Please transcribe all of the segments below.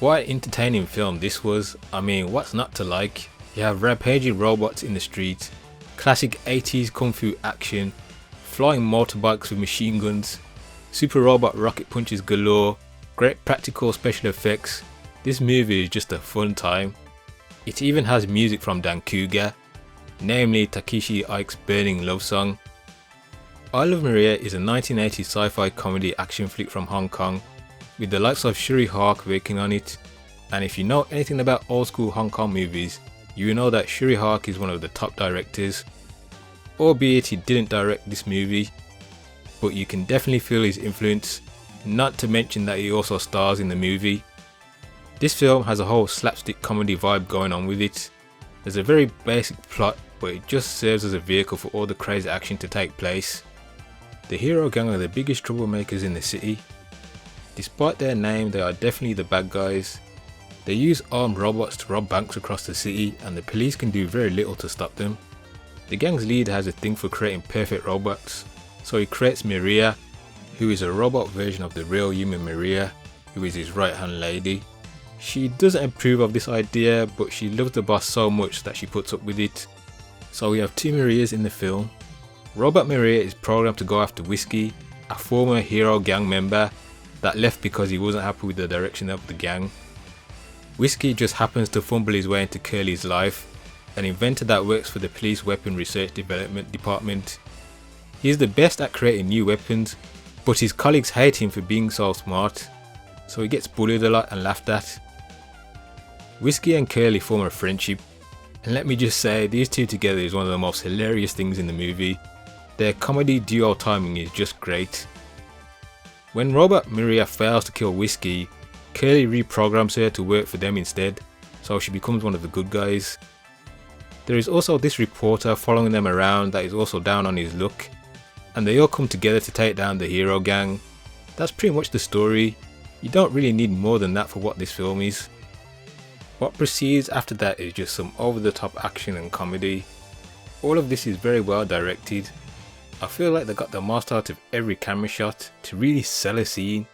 Quite entertaining film this was. I mean, what's not to like? You have rampaging robots in the street, classic 80s kung fu action, flying motorbikes with machine guns, super robot rocket punches galore, great practical special effects. This movie is just a fun time. It even has music from Dan Kuga, namely Takeshi Ike's Burning Love Song. I Love Maria is a 1980s sci-fi comedy action flick from Hong Kong, with the likes of Shuri Hark working on it. And if you know anything about old school Hong Kong movies, you know that Shuri Hark is one of the top directors. Albeit he didn't direct this movie, but you can definitely feel his influence, not to mention that he also stars in the movie. This film has a whole slapstick comedy vibe going on with it. There's a very basic plot, but it just serves as a vehicle for all the crazy action to take place. The hero gang are the biggest troublemakers in the city. Despite their name, they are definitely the bad guys. They use armed robots to rob banks across the city, and the police can do very little to stop them. The gang's leader has a thing for creating perfect robots, so he creates Maria, who is a robot version of the real human Maria, who is his right hand lady. She doesn't approve of this idea, but she loves the boss so much that she puts up with it. So we have two Marias in the film. Robot Maria is programmed to go after Whiskey, a former hero gang member that left because he wasn't happy with the direction of the gang. Whiskey just happens to fumble his way into Curly's life, an inventor that works for the police weapon research development department. He's the best at creating new weapons, but his colleagues hate him for being so smart, so he gets bullied a lot and laughed at. Whiskey and Curly form a friendship, and let me just say, these two together is one of the most hilarious things in the movie. Their comedy duo timing is just great. When Robot Maria fails to kill Whiskey, Curly reprograms her to work for them instead, so she becomes one of the good guys. There is also this reporter following them around that is also down on his luck, and they all come together to take down the hero gang. That's pretty much the story. You don't really need more than that for what this film is. What proceeds after that is just some over the top action and comedy. All of this is very well directed. I feel like they got the most out of every camera shot to really sell a scene.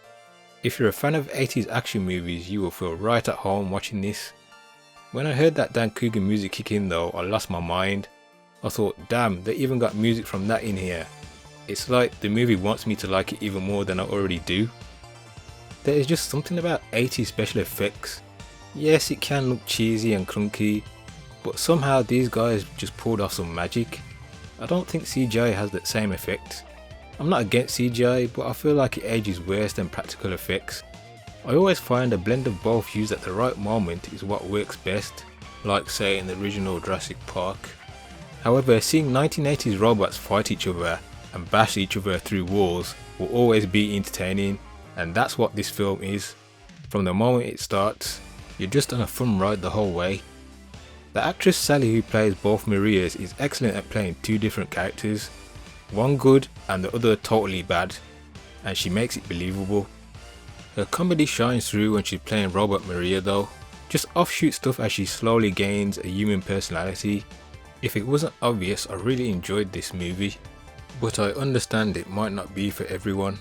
If you're a fan of 80s action movies, you will feel right at home watching this. When I heard that Dan Kuga music kick in though, I lost my mind. I thought, damn, they even got music from that in here. It's like the movie wants me to like it even more than I already do. There is just something about 80s special effects. Yes, it can look cheesy and clunky, but somehow these guys just pulled off some magic. I don't think CGI has that same effect. I'm not against CGI, but I feel like it ages worse than practical effects. I always find a blend of both used at the right moment is what works best, like say in the original Jurassic Park. However, seeing 1980s robots fight each other and bash each other through walls will always be entertaining, and that's what this film is. From the moment it starts, you're just on a fun ride the whole way. The actress Sally, who plays both Marias, is excellent at playing two different characters, one good and the other totally bad, and she makes it believable. Her comedy shines through when she's playing Robot Maria though, just offshoot stuff as she slowly gains a human personality. If it wasn't obvious, I really enjoyed this movie, but I understand it might not be for everyone.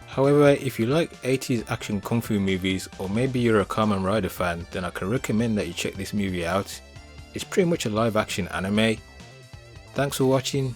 However, if you like 80s action kung fu movies, or maybe you're a Kamen Rider fan, then I can recommend that you check this movie out. It's pretty much a live action anime. Thanks for watching.